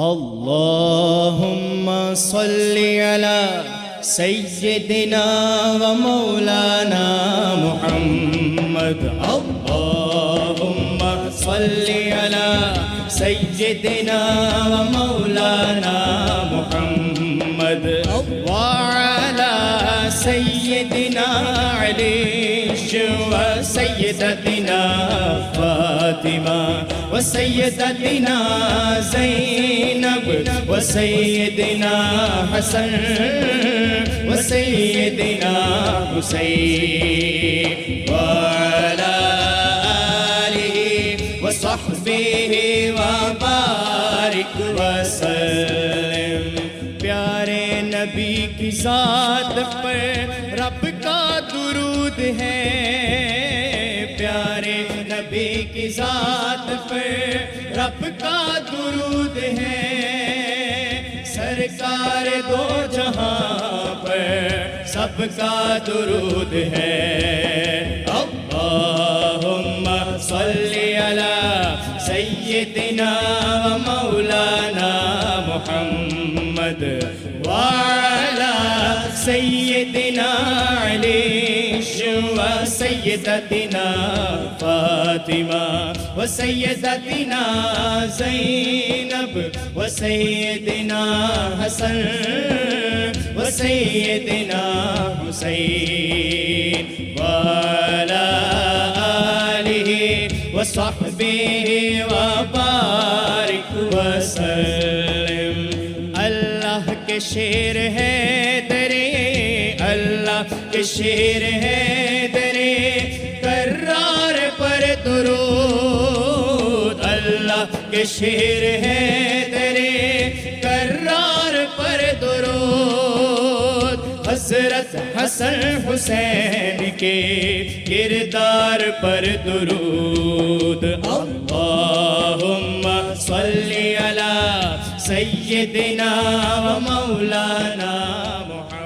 اللهم صل على سيدنا ومولانا محمد. اللهم صل على سيدنا ومولانا محمد وعلى سيدنا علي وسيدتنا فاطمة وسيدتنا زينب وسيدنا حسن وسيدنا حسين وعلى آله وصحبه وبارك وسلم. پیارے نبی کی ذات پر رب کا درود ہے. پیارے نبی کی ذات پر رب کا درود ہے. سرکار دو جہاں پر سب کا درود ہے. اللہم صلی علی سیدنا و مولانا محمد وعلی سیدنا علی وسيدتنا فاطمة وسيدتنا زينب وسيدنا حسن وسيدنا حسين وعلى آله وصحبه وبارك وسلم. اللہ کے شیر ہے درے اللہ کے شیر ہے درے کرار پر درود. اللہ کے شیر ہے درے کرار پر درود. حضرت حسن حسین کے کردار پر درود. اللہم صلی علی سیدنا و مولانا محمد.